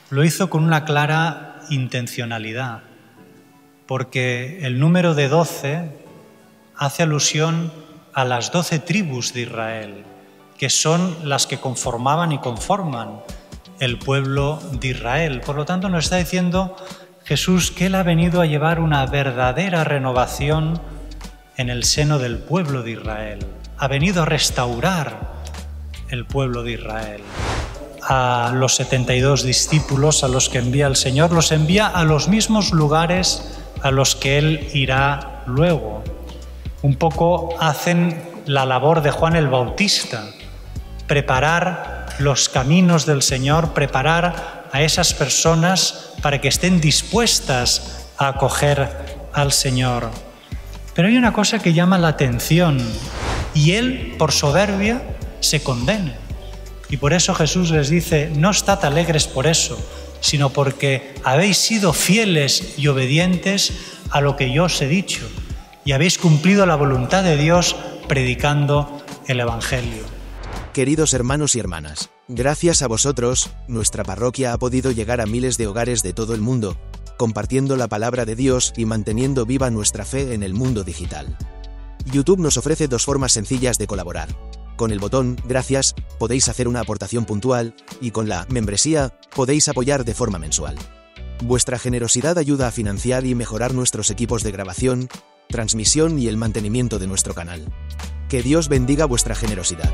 Lo hizo con una clara intencionalidad, porque el número de 12 hace alusión a las 12 tribus de Israel, que son las que conformaban y conforman el pueblo de Israel. Por lo tanto, nos está diciendo Jesús que Él ha venido a llevar una verdadera renovación en el seno del pueblo de Israel. Ha venido a restaurar el pueblo de Israel. A los 72 discípulos a los que envía el Señor, los envía a los mismos lugares a los que Él irá luego. Un poco hacen la labor de Juan el Bautista, preparar los caminos del Señor, preparar a esas personas para que estén dispuestas a acoger al Señor. Pero hay una cosa que llama la atención, y Él, por soberbia, se condena. Y por eso Jesús les dice: no estad alegres por eso, sino porque habéis sido fieles y obedientes a lo que yo os he dicho, y habéis cumplido la voluntad de Dios predicando el Evangelio. Queridos hermanos y hermanas, gracias a vosotros, nuestra parroquia ha podido llegar a miles de hogares de todo el mundo, compartiendo la palabra de Dios y manteniendo viva nuestra fe en el mundo digital. YouTube nos ofrece dos formas sencillas de colaborar. Con el botón Gracias podéis hacer una aportación puntual, y con la membresía podéis apoyar de forma mensual. Vuestra generosidad ayuda a financiar y mejorar nuestros equipos de grabación, transmisión y el mantenimiento de nuestro canal. Que Dios bendiga vuestra generosidad.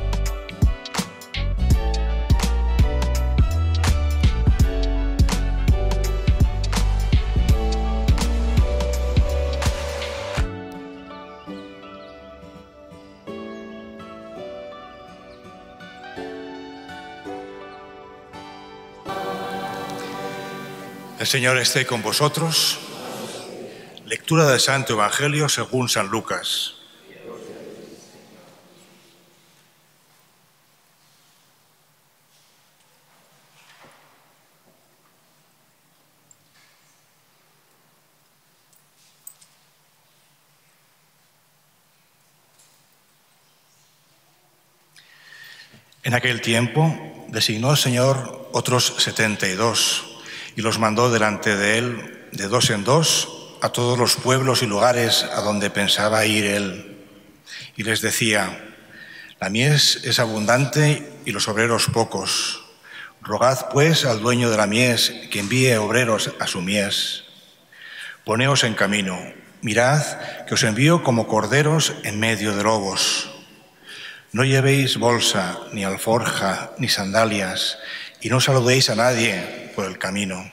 El Señor esté con vosotros. Lectura del Santo Evangelio según San Lucas. En aquel tiempo designó el Señor otros 72 y los mandó delante de Él de dos en dos a todos los pueblos y lugares a donde pensaba ir Él. Y les decía: la mies es abundante y los obreros pocos. Rogad pues al dueño de la mies que envíe obreros a su mies. Poneos en camino, mirad que os envío como corderos en medio de lobos. No llevéis bolsa, ni alforja, ni sandalias, y no saludéis a nadie por el camino.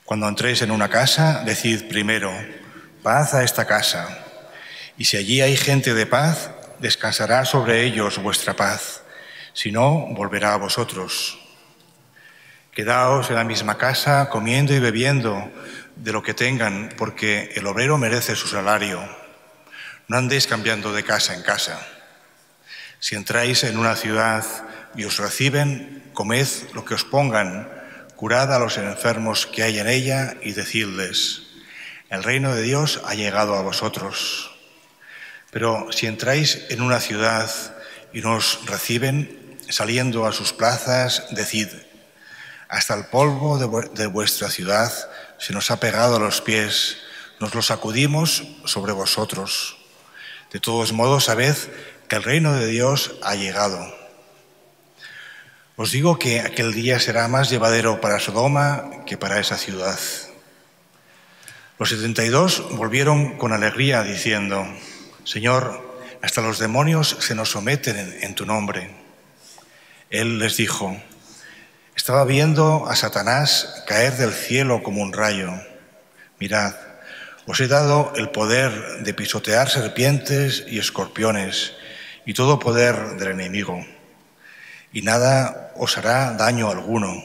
Cuando entréis en una casa, decid primero: paz a esta casa. Y si allí hay gente de paz, descansará sobre ellos vuestra paz. Si no, volverá a vosotros. Quedaos en la misma casa, comiendo y bebiendo de lo que tengan, porque el obrero merece su salario. No andéis cambiando de casa en casa. Si entráis en una ciudad y os reciben, comed lo que os pongan, curad a los enfermos que hay en ella y decidles: el reino de Dios ha llegado a vosotros. Pero si entráis en una ciudad y no os reciben, saliendo a sus plazas, decid: hasta el polvo de vuestra ciudad se nos ha pegado a los pies, nos lo sacudimos sobre vosotros. De todos modos, sabed que el reino de Dios ha llegado. Os digo que aquel día será más llevadero para Sodoma que para esa ciudad. Los 72 volvieron con alegría diciendo: Señor, hasta los demonios se nos someten en tu nombre. Él les dijo: estaba viendo a Satanás caer del cielo como un rayo. Mirad, os he dado el poder de pisotear serpientes y escorpiones y todo poder del enemigo, y nada os hará daño alguno.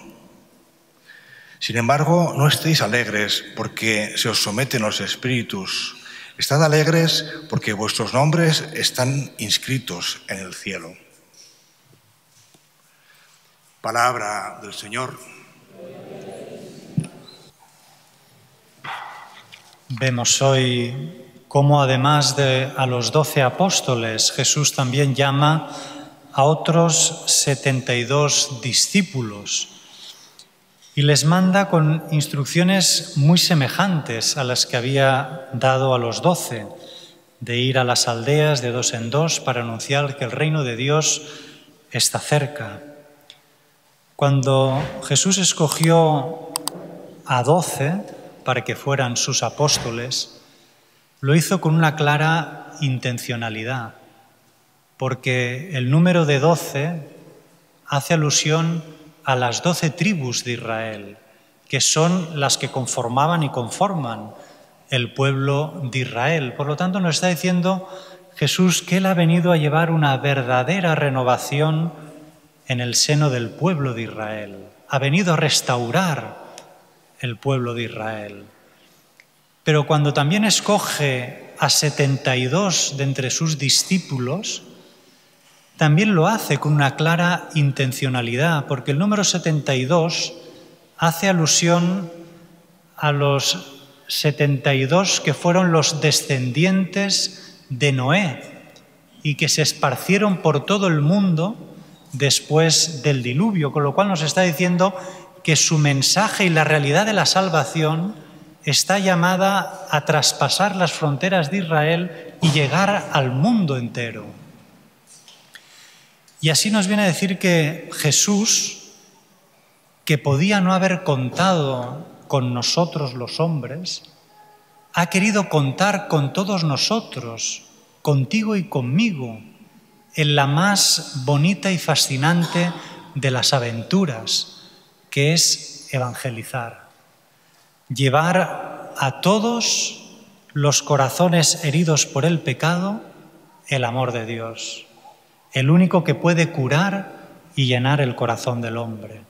Sin embargo, no estéis alegres porque se os someten los espíritus. Estad alegres porque vuestros nombres están inscritos en el cielo. Palabra del Señor. Vemos hoy cómo, además de a los 12 apóstoles, Jesús también llama a otros 72 discípulos. y les manda con instrucciones muy semejantes a las que había dado a los 12, de ir a las aldeas de 2 en 2 para anunciar que el reino de Dios está cerca. Cuando Jesús escogió a 12 para que fueran sus apóstoles, lo hizo con una clara intencionalidad, porque el número de 12 hace alusión a las 12 tribus de Israel, que son las que conformaban y conforman el pueblo de Israel. Por lo tanto, nos está diciendo Jesús que Él ha venido a llevar una verdadera renovación en el seno del pueblo de Israel. Ha venido a restaurar el pueblo de Israel. Pero cuando también escoge a 72 de entre sus discípulos, también lo hace con una clara intencionalidad, porque el número 72 hace alusión a los 72 que fueron los descendientes de Noé y que se esparcieron por todo el mundo después del diluvio, con lo cual nos está diciendo que su mensaje y la realidad de la salvación está llamada a traspasar las fronteras de Israel y llegar al mundo entero. Y así nos viene a decir que Jesús, que podía no haber contado con nosotros los hombres, ha querido contar con todos nosotros, contigo y conmigo, en la más bonita y fascinante de las aventuras, que es evangelizar. Llevar a todos los corazones heridos por el pecado el amor de Dios, el único que puede curar y llenar el corazón del hombre.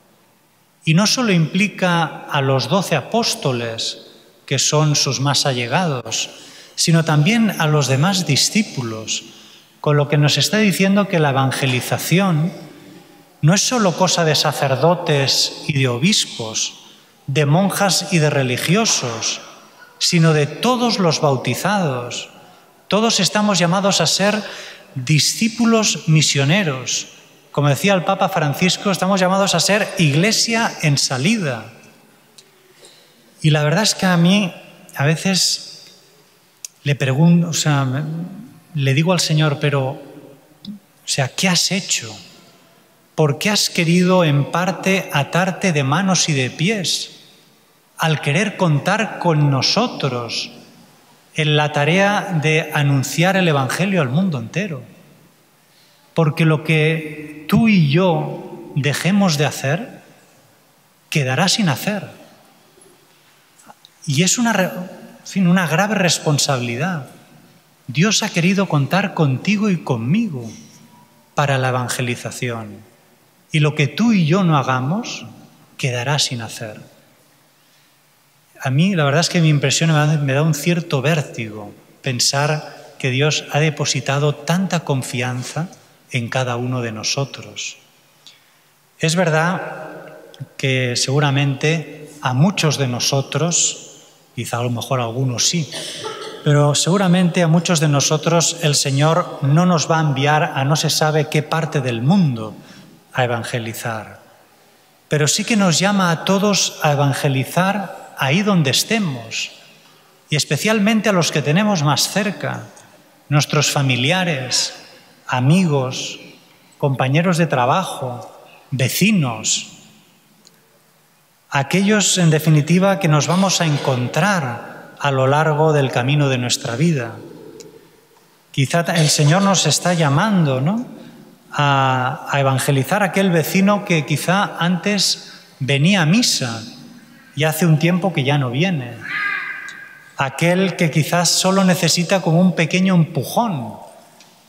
Y no solo implica a los 12 apóstoles, que son sus más allegados, sino también a los demás discípulos, con lo que nos está diciendo que la evangelización no es solo cosa de sacerdotes y de obispos, de monjas y de religiosos, sino de todos los bautizados. Todos estamos llamados a ser discípulos misioneros. Como decía el Papa Francisco, estamos llamados a ser iglesia en salida. Y la verdad es que a mí a veces le pregunto, le digo al Señor, pero, ¿qué has hecho? ¿Por qué has querido en parte atarte de manos y de pies al querer contar con nosotros en la tarea de anunciar el Evangelio al mundo entero? Porque lo que tú y yo dejemos de hacer, quedará sin hacer. Y es una grave responsabilidad. Dios ha querido contar contigo y conmigo para la evangelización. Y lo que tú y yo no hagamos, quedará sin hacer. A mí la verdad es que mi impresión me da un cierto vértigo pensar que Dios ha depositado tanta confianza en cada uno de nosotros. Es verdad que seguramente a muchos de nosotros, quizá a lo mejor a algunos sí, pero seguramente a muchos de nosotros el Señor no nos va a enviar a no se sabe qué parte del mundo a evangelizar. Pero sí que nos llama a todos a evangelizar ahí donde estemos, y especialmente a los que tenemos más cerca, nuestros familiares, amigos, compañeros de trabajo, vecinos, aquellos en definitiva que nos vamos a encontrar a lo largo del camino de nuestra vida. Quizá el Señor nos está llamando, ¿no?, a evangelizar a aquel vecino que quizá antes venía a misa y hace un tiempo que ya no viene. Aquel que quizás solo necesita como un pequeño empujón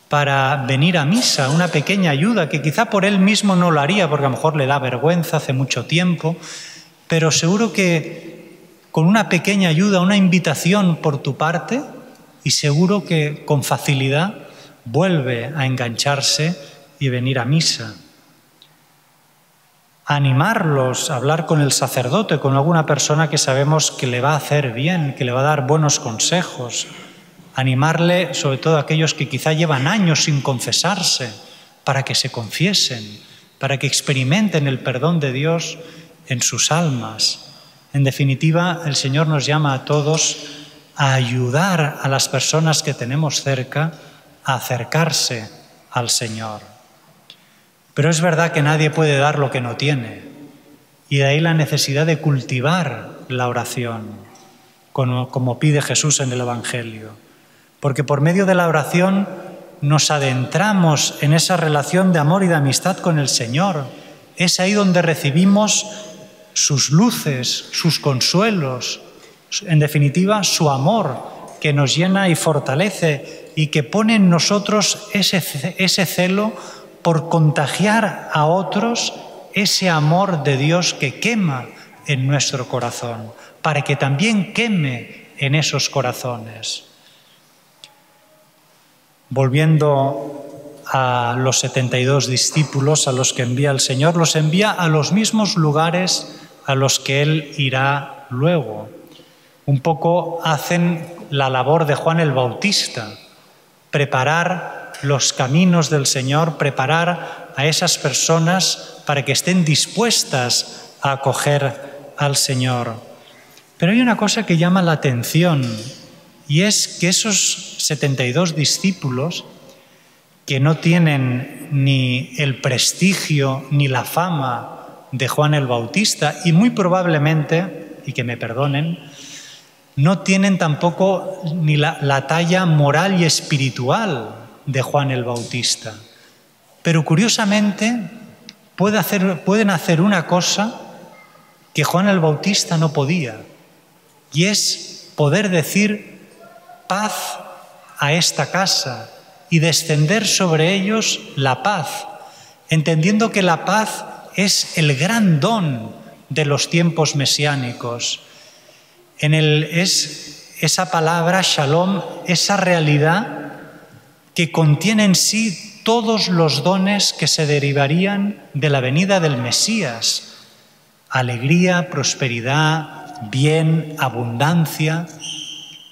para venir a misa, una pequeña ayuda que quizá por él mismo no lo haría porque a lo mejor le da vergüenza hace mucho tiempo, pero seguro que con una pequeña ayuda, una invitación por tu parte, y seguro que con facilidad vuelve a engancharse y venir a misa. Animarlos a hablar con el sacerdote, con alguna persona que sabemos que le va a hacer bien, que le va a dar buenos consejos. Animarle, sobre todo a aquellos que quizá llevan años sin confesarse, para que se confiesen, para que experimenten el perdón de Dios en sus almas. En definitiva, el Señor nos llama a todos a ayudar a las personas que tenemos cerca a acercarse al Señor. Pero es verdad que nadie puede dar lo que no tiene, y de ahí la necesidad de cultivar la oración, como pide Jesús en el Evangelio. Porque por medio de la oración nos adentramos en esa relación de amor y de amistad con el Señor. Es ahí donde recibimos sus luces, sus consuelos, en definitiva, su amor, que nos llena y fortalece y que pone en nosotros ese celo por contagiar a otros ese amor de Dios que quema en nuestro corazón, para que también queme en esos corazones. Volviendo a los 72 discípulos a los que envía el Señor, los envía a los mismos lugares a los que Él irá luego. Un poco hacen la labor de Juan el Bautista, preparar los caminos del Señor, preparar a esas personas para que estén dispuestas a acoger al Señor. Pero hay una cosa que llama la atención, y es que esos 72 discípulos, que no tienen ni el prestigio ni la fama de Juan el Bautista, y muy probablemente, y que me perdonen, no tienen tampoco ni la talla moral y espiritual de Juan el Bautista. Pero curiosamente pueden hacer una cosa que Juan el Bautista no podía, y es poder decir paz a esta casa y descender sobre ellos la paz, entendiendo que la paz es el gran don de los tiempos mesiánicos. Es esa palabra shalom, esa realidad que contiene en sí todos los dones que se derivarían de la venida del Mesías: alegría, prosperidad, bien, abundancia.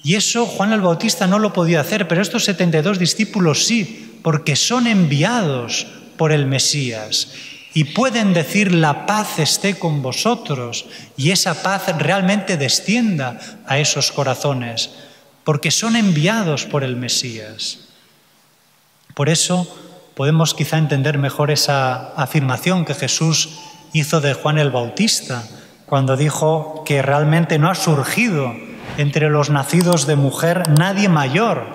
Y eso Juan el Bautista no lo podía hacer, pero estos 72 discípulos sí, porque son enviados por el Mesías y pueden decir la paz esté con vosotros, y esa paz realmente descienda a esos corazones, porque son enviados por el Mesías. Por eso podemos quizá entender mejor esa afirmación que Jesús hizo de Juan el Bautista, cuando dijo que realmente no ha surgido entre los nacidos de mujer nadie mayor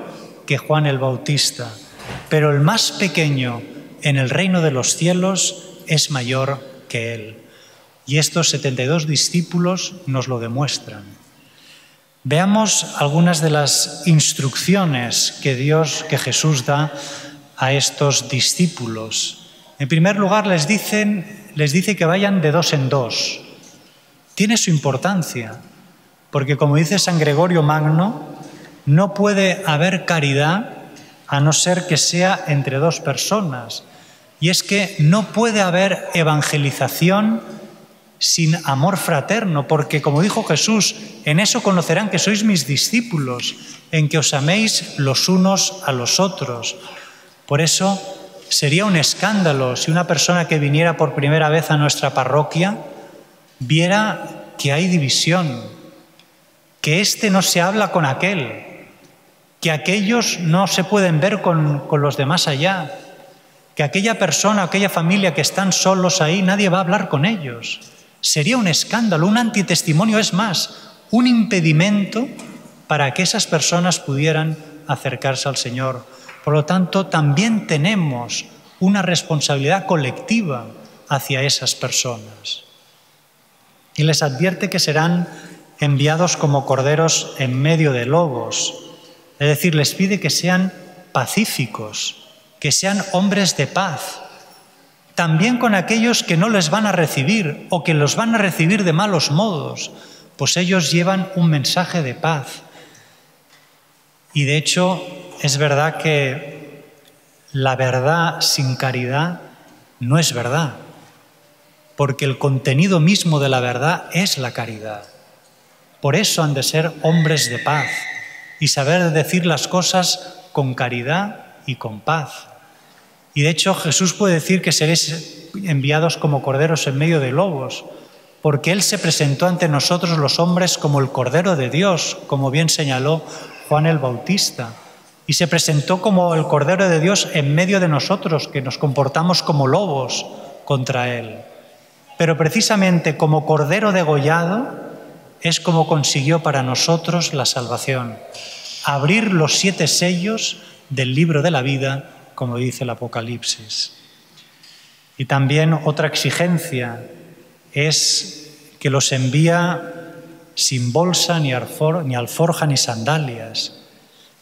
que Juan el Bautista, pero el más pequeño en el reino de los cielos es mayor que él. Y estos 72 discípulos nos lo demuestran. Veamos algunas de las instrucciones que Jesús da a estos discípulos. En primer lugar, les dice que vayan de dos en dos. Tiene su importancia, porque como dice San Gregorio Magno, no puede haber caridad a no ser que sea entre dos personas. Y es que no puede haber evangelización sin amor fraterno, porque como dijo Jesús, en eso conocerán que sois mis discípulos, en que os améis los unos a los otros. Por eso sería un escándalo si una persona que viniera por primera vez a nuestra parroquia viera que hay división, que este no se habla con aquel, que aquellos no se pueden ver con los demás allá, que aquella persona, aquella familia que están solos ahí, nadie va a hablar con ellos. Sería un escándalo, un antitestimonio, es más, un impedimento para que esas personas pudieran acercarse al Señor. Por lo tanto, también tenemos una responsabilidad colectiva hacia esas personas. Y les advierte que serán enviados como corderos en medio de lobos. Es decir, les pide que sean pacíficos, que sean hombres de paz, también con aquellos que no les van a recibir o que los van a recibir de malos modos, pues ellos llevan un mensaje de paz. Y de hecho, es verdad que la verdad sin caridad no es verdad, porque el contenido mismo de la verdad es la caridad. Por eso han de ser hombres de paz y saber decir las cosas con caridad y con paz. Y de hecho Jesús puede decir que seréis enviados como corderos en medio de lobos, porque Él se presentó ante nosotros los hombres como el Cordero de Dios, como bien señaló Juan el Bautista, y se presentó como el Cordero de Dios en medio de nosotros, que nos comportamos como lobos contra Él. Pero precisamente como Cordero degollado es como consiguió para nosotros la salvación, abrir los 7 sellos del libro de la vida, como dice el Apocalipsis. Y también otra exigencia es que los envía sin bolsa, ni alforja, ni sandalias,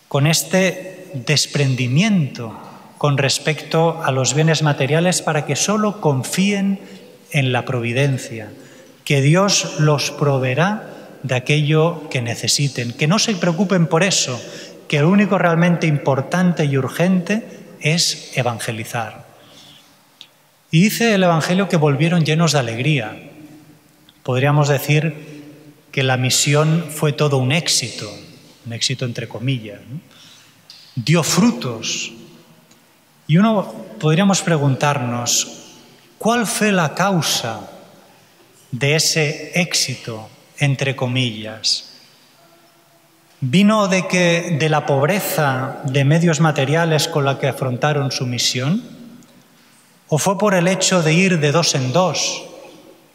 con este desprendimiento con respecto a los bienes materiales para que solo confíen en la providencia, que Dios los proveerá de aquello que necesiten, que no se preocupen por eso, que lo único realmente importante y urgente es evangelizar. Y dice el Evangelio que volvieron llenos de alegría. Podríamos decir que la misión fue todo un éxito entre comillas, ¿no? Dio frutos. Y podríamos preguntarnos, ¿cuál fue la causa de ese éxito, entre comillas? ¿Vino de la pobreza de medios materiales con la que afrontaron su misión? ¿O fue por el hecho de ir de 2 en 2?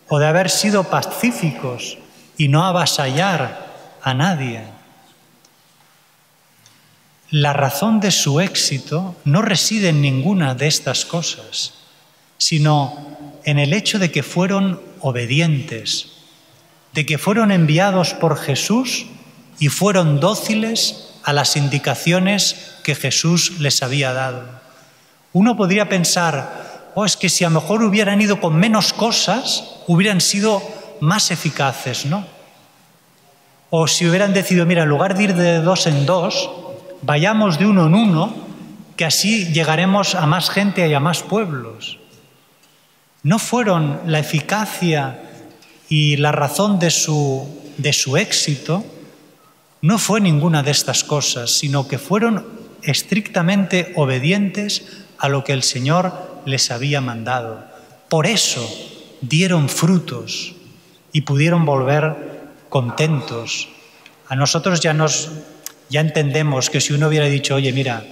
¿O de haber sido pacíficos y no avasallar a nadie? La razón de su éxito no reside en ninguna de estas cosas, sino en el hecho de que fueron obedientes, de que fueron enviados por Jesús y fueron dóciles a las indicaciones que Jesús les había dado. Uno podría pensar, es que si a lo mejor hubieran ido con menos cosas, hubieran sido más eficaces, ¿no? O si hubieran decidido, mira, en lugar de ir de 2 en 2, vayamos de 1 en 1, que así llegaremos a más gente y a más pueblos. No fueron la eficacia y la razón de su éxito, no fue ninguna de estas cosas, sino que fueron estrictamente obedientes a lo que el Señor les había mandado. Por eso dieron frutos y pudieron volver contentos. A nosotros ya entendemos que si uno hubiera dicho, oye, mira,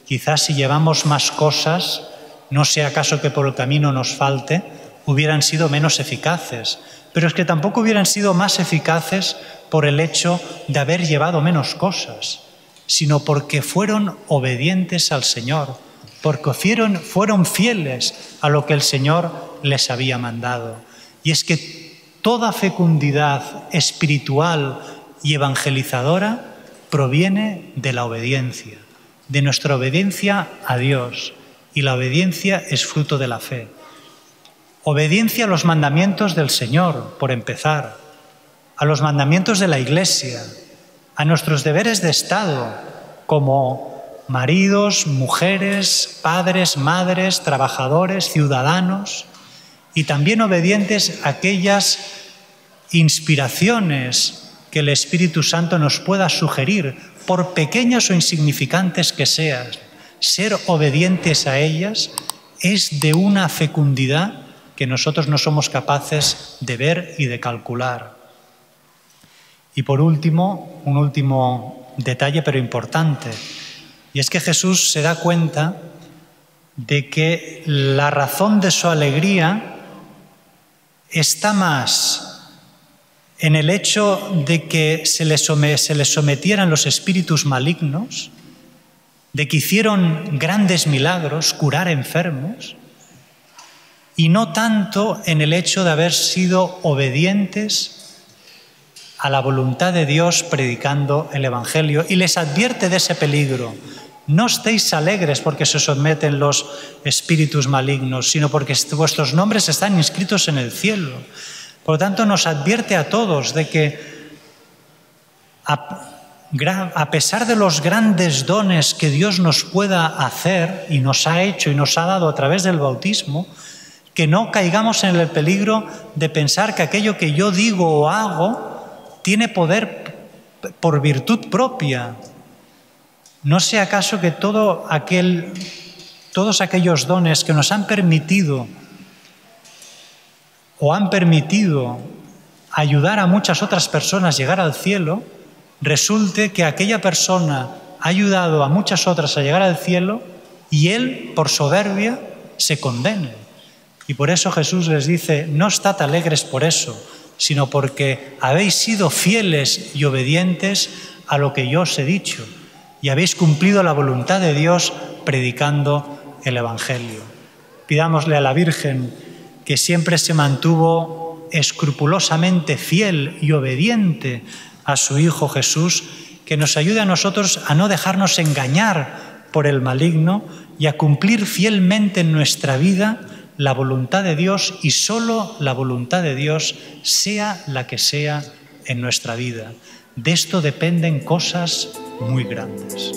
quizás si llevamos más cosas, no sea acaso que por el camino nos falte, hubieran sido menos eficaces. Pero es que tampoco hubieran sido más eficaces por el hecho de haber llevado menos cosas, sino porque fueron obedientes al Señor, porque fueron fieles a lo que el Señor les había mandado. Y es que toda fecundidad espiritual y evangelizadora proviene de la obediencia, de nuestra obediencia a Dios, y la obediencia es fruto de la fe. Obediencia a los mandamientos del Señor, por empezar, a los mandamientos de la Iglesia, a nuestros deberes de Estado, como maridos, mujeres, padres, madres, trabajadores, ciudadanos, y también obedientes a aquellas inspiraciones que el Espíritu Santo nos pueda sugerir, por pequeñas o insignificantes que sean. Ser obedientes a ellas es de una fecundidad que nosotros no somos capaces de ver y de calcular. Y por último, un último detalle pero importante, y es que Jesús se da cuenta de que la razón de su alegría está más en el hecho de que se les sometieran los espíritus malignos, de que hicieron grandes milagros, curar enfermos, y no tanto en el hecho de haber sido obedientes a la voluntad de Dios predicando el Evangelio. Y les advierte de ese peligro. No estéis alegres porque se someten los espíritus malignos, sino porque vuestros nombres están inscritos en el cielo. Por lo tanto, nos advierte a todos de que a pesar de los grandes dones que Dios nos pueda hacer y nos ha hecho y nos ha dado a través del bautismo, que no caigamos en el peligro de pensar que aquello que yo digo o hago tiene poder por virtud propia. ¿No sea acaso que todos aquellos dones que nos han permitido o han permitido ayudar a muchas otras personas a llegar al cielo, resulte que aquella persona ha ayudado a muchas otras a llegar al cielo y él, por soberbia, se condene. Y por eso Jesús les dice, no estad alegres por eso, sino porque habéis sido fieles y obedientes a lo que yo os he dicho y habéis cumplido la voluntad de Dios predicando el Evangelio. Pidámosle a la Virgen, que siempre se mantuvo escrupulosamente fiel y obediente a su Hijo Jesús, que nos ayude a nosotros a no dejarnos engañar por el maligno y a cumplir fielmente en nuestra vida la voluntad de Dios y solo la voluntad de Dios, sea la que sea en nuestra vida. De esto dependen cosas muy grandes.